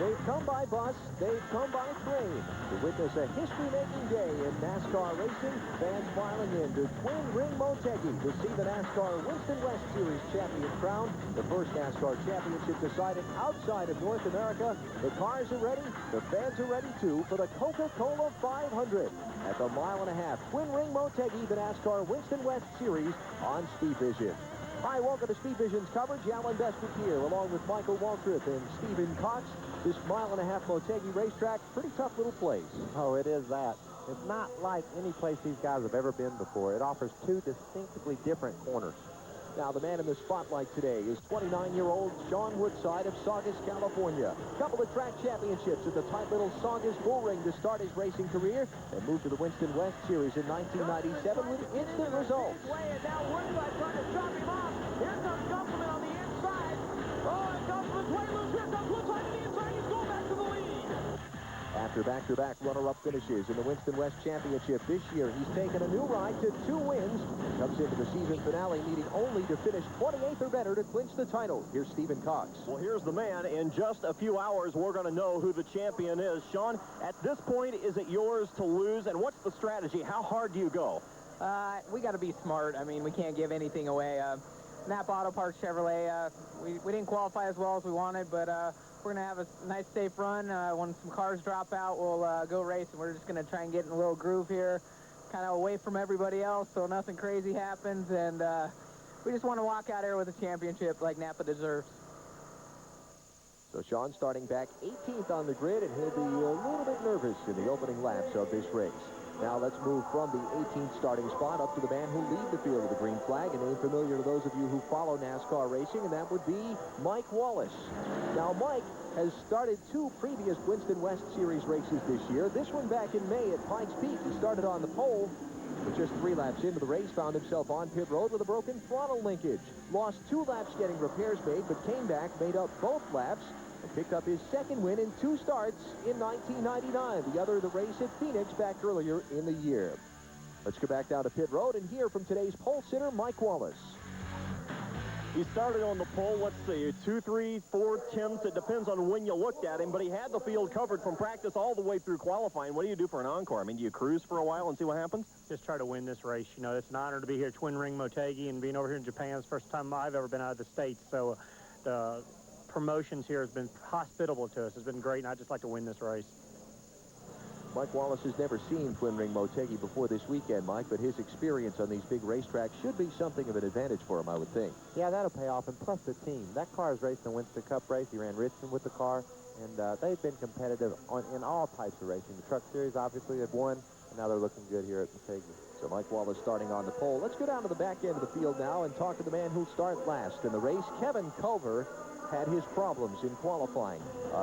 They've come by bus, they've come by train to witness a history-making day in NASCAR racing. Fans filing in to Twin Ring Motegi to see the NASCAR Winston West Series champion crowned. The first NASCAR championship decided outside of North America. The cars are ready, the fans are ready too for the Coca Cola 500 at the mile-and-a-half Twin Ring Motegi, the NASCAR Winston West Series on Speed Vision. Hi, welcome to Speed Vision's coverage. Alan Bestwick here, along with Michael Waltrip and Stephen Cox. This mile-and-a-half Motegi racetrack, pretty tough little place. Oh, it is that. It's not like any place these guys have ever been before. It offers two distinctively different corners. Now, the man in the spotlight today is 29-year-old Sean Woodside of Saugus, California. Couple of track championships at the tight little Saugus Bull Ring to start his racing career, and moved to the Winston West Series in 1997 with instant results. Now Woodside trying to chop him off. Here comes Gusselman on the inside. Oh, and Gusselman's way loose. Here comes Woodside to the inside. He's going back to the lead. After back-to-back runner-up finishes in the Winston West Championship this year, he's taken a new ride to 2 wins. Comes into the season finale needing only to finish 28th or better to clinch the title. Here's Stephen Cox. Well, here's the man. In just a few hours, we're going to know who the champion is. Sean, at this point, is it yours to lose? And what's the strategy? How hard do you go? We got to be smart. I mean, we can't give anything away. Napa Auto Parts Chevrolet, we didn't qualify as well as we wanted, but we're going to have a nice, safe run. When some cars drop out, we'll go race, and we're just going to try and get in a little groove here, kind of away from everybody else so nothing crazy happens, and we just want to walk out here with a championship like Napa deserves. So Sean starting back 18th on the grid, and he'll be a little bit nervous in the opening laps of this race. Now let's move from the 18th starting spot up to the man who leads the field of the green flag, a name familiar to those of you who follow NASCAR racing, and that would be Mike Wallace. Now Mike has started 2 previous Winston West Series races this year. This one back in May at Pikes Peak. He started on the pole, but just 3 laps into the race found himself on pit road with a broken throttle linkage. Lost 2 laps getting repairs made, but came back, made up both laps, and picked up his second win in 2 starts in 1999. The other, the race at Phoenix back earlier in the year. Let's go back down to pit road and hear from today's pole sitter, Mike Wallace. He started on the pole, let's see, 2, 3, 4 tenths. It depends on when you looked at him, but he had the field covered from practice all the way through qualifying. What do you do for an encore? I mean, do you cruise for a while and see what happens? Just try to win this race. You know, it's an honor to be here at Twin Ring Motegi, and being over here in Japan is the first time I've ever been out of the States. So the promotions here has been hospitable to us. It's been great, and I'd just like to win this race. Mike Wallace has never seen Twin Ring Motegi before this weekend, Mike, but his experience on these big racetracks should be something of an advantage for him, I would think. Yeah, that'll pay off, and plus the team. That car is racing the Winston Cup race. He ran Richmond with the car, and they've been competitive in all types of racing. The Truck Series, obviously, they've won, and now they're looking good here at Motegi. So Mike Wallace starting on the pole. Let's go down to the back end of the field now and talk to the man who'll start last in the race. Kevin Culver had his problems in qualifying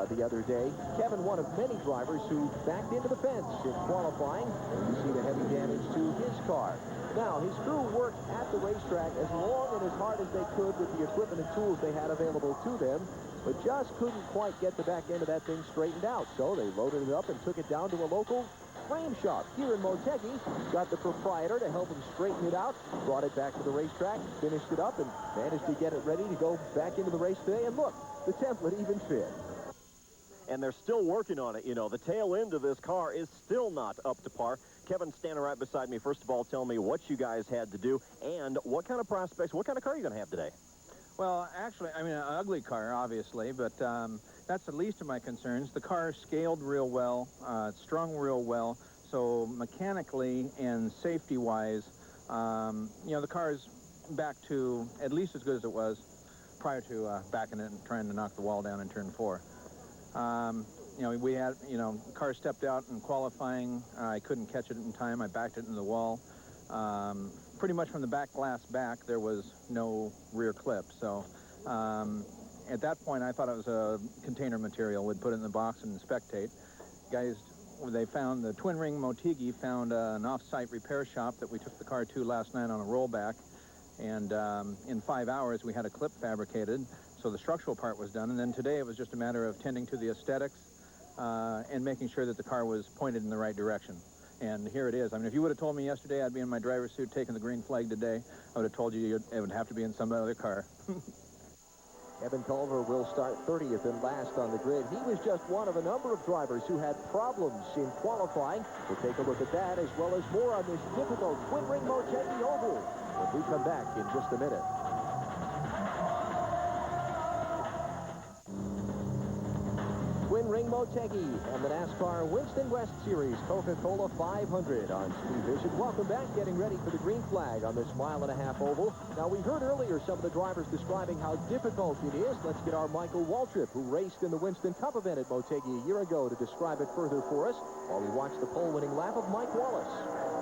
the other day. Kevin, one of many drivers who backed into the fence in qualifying. And you see the heavy damage to his car. Now, his crew worked at the racetrack as long and as hard as they could with the equipment and tools they had available to them, but just couldn't quite get the back end of that thing straightened out. So they loaded it up and took it down to a local frame shop here in Motegi. Got the proprietor to help him straighten it out, brought it back to the racetrack, finished it up, and managed to get it ready to go back into the race today. And look, the template even fit. And they're still working on it. You know, the tail end of this car is still not up to par. Kevin's standing right beside me. First of all, tell me what you guys had to do and what kind of prospects, what kind of car are you going to have today? Well, actually, I mean, an ugly car, obviously, but that's the least of my concerns. The car scaled real well, strung real well, so mechanically and safety-wise, you know, the car is back to at least as good as it was prior to backing it and trying to knock the wall down in turn 4. You know, we had, you know, the car stepped out in qualifying. I couldn't catch it in time. I backed it into the wall. Pretty much from the back glass back, there was no rear clip. So at that point, I thought it was a container material. We'd put it in the box and spectate. Guys, they found, the Twin Ring Motegi found an off-site repair shop that we took the car to last night on a rollback. And in 5 hours, we had a clip fabricated. So the structural part was done. And then today, it was just a matter of tending to the aesthetics and making sure that the car was pointed in the right direction. And here it is. I mean, if you would have told me yesterday I'd be in my driver's suit taking the green flag today, I would have told you it would have to be in some other car. Evan Culver will start 30th and last on the grid. He was just one of a number of drivers who had problems in qualifying. We'll take a look at that as well as more on this difficult Twin Ring Motegi Oval when we come back in just a minute. Twin Ring Motegi and the NASCAR Winston West Series Coca Cola 500 on Speed Vision. Welcome back, getting ready for the green flag on this mile-and-a-half oval. Now, we heard earlier some of the drivers describing how difficult it is. Let's get our Michael Waltrip, who raced in the Winston Cup event at Motegi a year ago, to describe it further for us while we watch the pole-winning lap of Mike Wallace.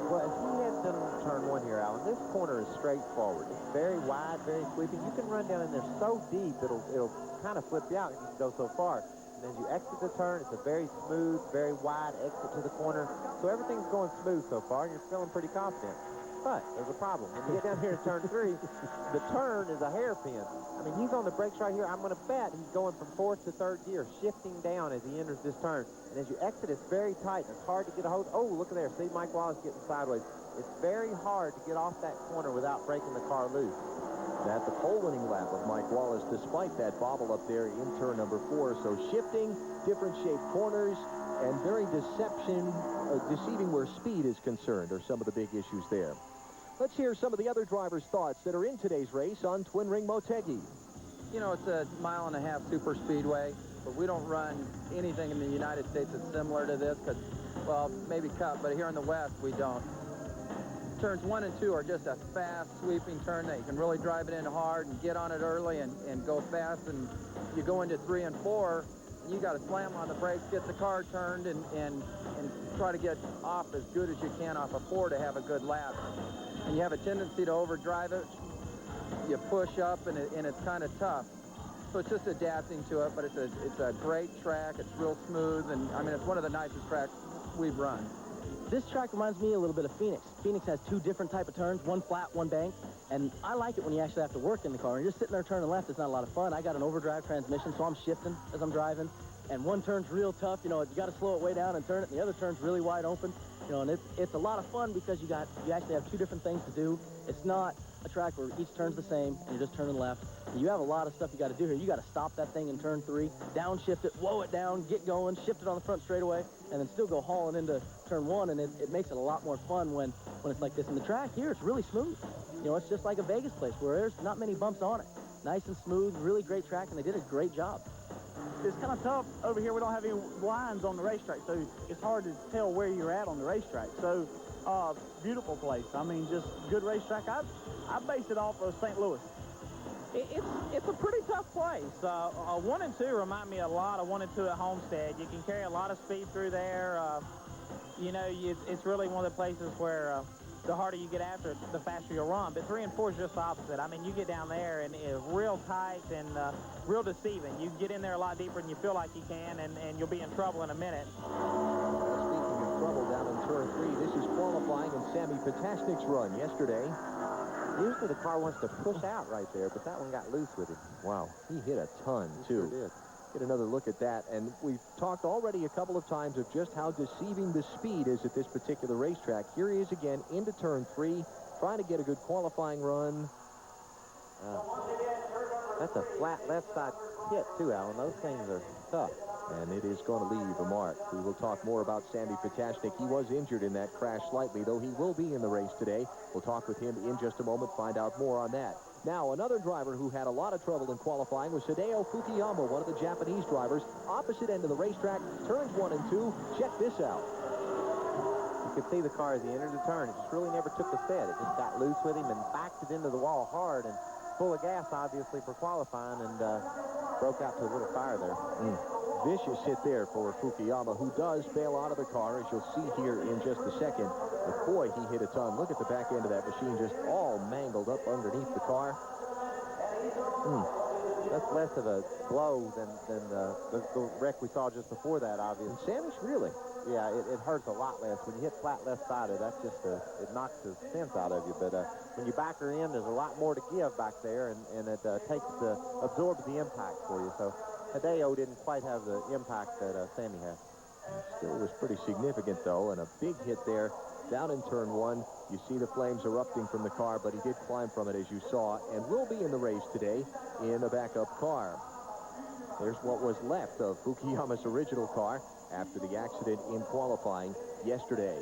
Well, as he heads into turn one here, Alan, this corner is straightforward. It's very wide, very sweeping. You can run down in there so deep, it'll kind of flip you out if you can go so far. And as you exit the turn, it's a very smooth, very wide exit to the corner. So everything's going smooth so far, and you're feeling pretty confident. But there's a problem. When you get down here to turn 3, the turn is a hairpin. I mean, he's on the brakes right here. I'm going to bet he's going from 4th to 3rd gear, shifting down as he enters this turn. And as you exit, it's very tight. It's hard to get a hold. Oh, look at there. See Mike Wallace getting sideways. It's very hard to get off that corner without breaking the car loose. At the pole-winning lap of Mike Wallace, despite that bobble up there in turn number 4. So shifting, different shaped corners, and very deceiving where speed is concerned are some of the big issues there. Let's hear some of the other drivers' thoughts that are in today's race on Twin Ring Motegi. You know, it's a mile-and-a-half super speedway, but we don't run anything in the United States that's similar to this, because, well, maybe Cup, but here in the West, we don't. Turns 1 and 2 are just a fast, sweeping turn that you can really drive it in hard and get on it early and go fast. And you go into 3 and 4, you got to slam on the brakes, get the car turned, and try to get off as good as you can off of 4 to have a good lap. And you have a tendency to overdrive it. You push up, and it's kind of tough. So it's just adapting to it, but it's a great track. It's real smooth, and I mean, it's one of the nicest tracks we've run. This track reminds me a little bit of Phoenix. Phoenix has 2 different type of turns, one flat, one bank, and I like it when you actually have to work in the car. When you're just sitting there turning left, it's not a lot of fun. I got an overdrive transmission, so I'm shifting as I'm driving, and one turn's real tough. You know, you got to slow it way down and turn it, and the other turn's really wide open. You know, and it's a lot of fun because you actually have 2 different things to do. It's not a track where each turn's the same, and you're just turning left. You have a lot of stuff you got to do here. You got to stop that thing in turn 3, downshift it, whoa it down, get going, shift it on the front straightaway, and then still go hauling into turn 1, and it makes it a lot more fun when it's like this. And the track here, it's really smooth. You know, it's just like a Vegas place where there's not many bumps on it. Nice and smooth, really great track, and they did a great job. It's kind of tough over here. We don't have any lines on the racetrack, so it's hard to tell where you're at on the racetrack. So, beautiful place. I mean, just good racetrack. I base it off of St. Louis. It's a pretty tough place. 1 and 2 remind me a lot of 1 and 2 at Homestead. You can carry a lot of speed through there. You know, it's really one of the places where the harder you get after it, the faster you'll run. But 3 and 4 is just the opposite. I mean, you get down there and it's real tight and real deceiving. You get in there a lot deeper than you feel like you can, and you'll be in trouble in a minute. Speaking of trouble down in turn 3, this is qualifying in Sammy Potashnik's run yesterday. Usually the car wants to push out right there, but that one got loose with him. Wow, he hit a ton, too. Sure did. Get another look at that. And we've talked already a couple of times of just how deceiving the speed is at this particular racetrack. Here he is again into turn 3, trying to get a good qualifying run. That's a flat left side hit, too, Alan. Those things are tough. And it is going to leave a mark. We will talk more about Sammy Potashnik. He was injured in that crash slightly, though he will be in the race today. We'll talk with him in just a moment, find out more on that. Now, another driver who had a lot of trouble in qualifying was Hideo Fukuyama, one of the Japanese drivers. Opposite end of the racetrack, turns 1 and 2. Check this out. You could see the car as he entered the turn. It just really never took a set. It just got loose with him and backed it into the wall hard and full of gas, obviously, for qualifying, and broke out to a little fire there. Vicious hit there for Fukuyama, who does bail out of the car, as you'll see here in just a second. But boy, he hit a ton. Look at the back end of that machine, just all mangled up underneath the car. That's less of a blow than the wreck we saw just before that, obviously. And Samish, really? Yeah, it hurts a lot less. When you hit flat left-sided, that's just it knocks the sense out of you. But when you back her in, there's a lot more to give back there, and it absorbs the impact for you. So Hideo didn't quite have the impact that Sammy had. Still was pretty significant, though, and a big hit there down in turn one. You see the flames erupting from the car, but he did climb from it, as you saw, and will be in the race today in a backup car. There's what was left of Fukuyama's original car after the accident in qualifying yesterday.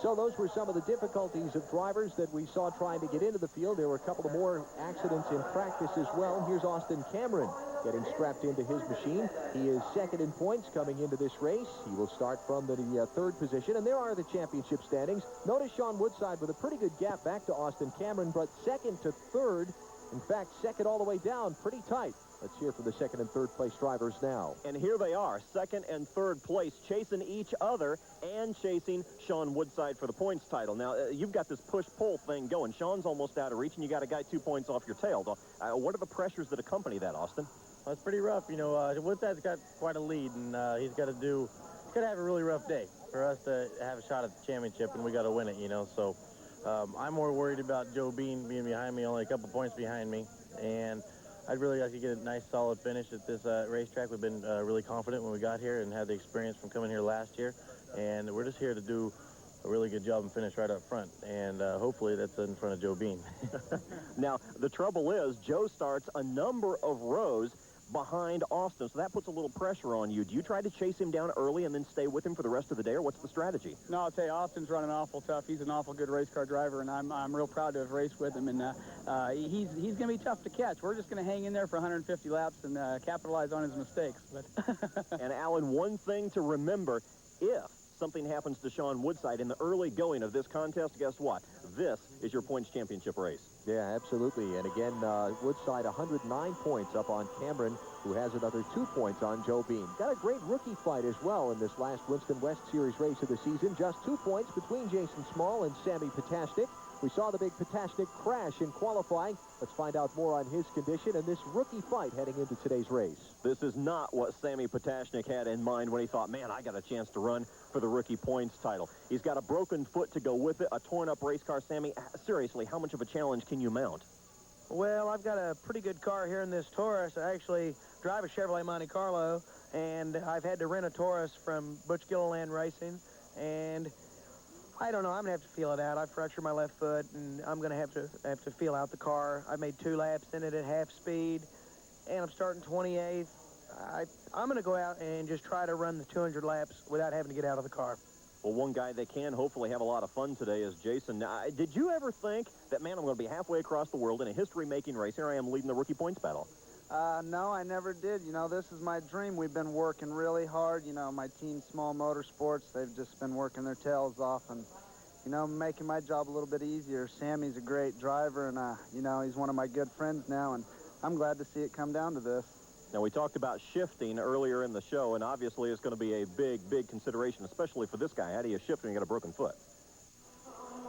So those were some of the difficulties of drivers that we saw trying to get into the field. There were a couple of more accidents in practice as well. Here's Austin Cameron getting strapped into his machine. He is second in points coming into this race. He will start from the third position, and there are the championship standings. Notice Sean Woodside with a pretty good gap back to Austin Cameron, but second to third. In fact, second all the way down, pretty tight. Let's hear from the second and third place drivers now. And here they are, second and third place, chasing each other and chasing Sean Woodside for the points title. Now, you've got this push-pull thing going. Sean's almost out of reach, and you got a guy 2 points off your tail. What are the pressures that accompany that, Austin? Well, it's pretty rough. You know, Woodside's got quite a lead, and he's got to have a really rough day for us to have a shot at the championship, and we got to win it, you know. So I'm more worried about Joe Bean being behind me, only a couple points behind me, and I'd really like to get a nice, solid finish at this racetrack. We've been really confident when we got here and had the experience from coming here last year. And we're just here to do a really good job and finish right up front. And hopefully that's in front of Joe Bean. Now, the trouble is, Joe starts a number of rows behind Austin, so that puts a little pressure on you. Do you try to chase him down early and then stay with him for the rest of the day, or what's the strategy? No, I'll tell you, Austin's running awful tough. He's an awful good race car driver, and I'm real proud to have raced with him. And he's going to be tough to catch. We're just going to hang in there for 150 laps and capitalize on his mistakes. But And, Alan, one thing to remember, if something happens to Sean Woodside in the early going of this contest, guess what? This is your points championship race. Yeah, absolutely. And again, Woodside 109 points up on Cameron, who has another 2 points on Joe Bean. Got a great rookie fight as well in this last Winston West Series race of the season. Just 2 points between Jason Small and Sammy Potashnik. We saw the big Potashnik crash in qualifying. Let's find out more on his condition and this rookie fight heading into today's race. This is not what Sammy Potashnik had in mind when he thought, man, I got a chance to run for the rookie points title. He's got a broken foot to go with it, a torn-up race car. Sammy, seriously, how much of a challenge can you mount? Well, I've got a pretty good car here in this Taurus. I actually drive a Chevrolet Monte Carlo, and I've had to rent a Taurus from Butch Gilliland Racing, and I don't know. I'm going to have to feel it out. I fractured my left foot, and I'm going to have to feel out the car. I made 2 laps in it at half speed, and I'm starting 28th. I'm going to go out and just try to run the 200 laps without having to get out of the car. Well, one guy that can hopefully have a lot of fun today is Jason. Now, did you ever think that, man, I'm going to be halfway across the world in a history-making race? Here I am leading the rookie points battle. No, I never did. You know, this is my dream. We've been working really hard. You know, my team, Small Motorsports, they've just been working their tails off and, you know, making my job a little bit easier. Sammy's a great driver, and, you know, he's one of my good friends now, and I'm glad to see it come down to this. Now, we talked about shifting earlier in the show, and obviously it's going to be a big, big consideration, especially for this guy. How do you shift when you got a broken foot?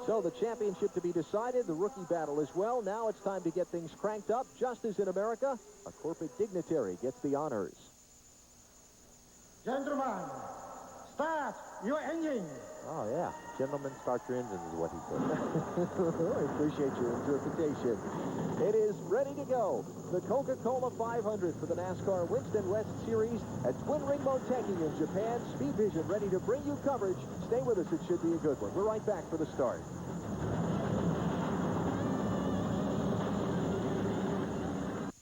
So the championship to be decided, the rookie battle as well. Now it's time to get things cranked up. Just as in America, a corporate dignitary gets the honors. Gentlemen, start your engine. Oh, yeah. Gentlemen, start your engines is what he said. I appreciate your interpretation. It is ready to go. The Coca Cola 500 for the NASCAR Winston West Series at Twin Ring Motegi in Japan. Speed Vision ready to bring you coverage. Stay with us. It should be a good one. We're right back for the start.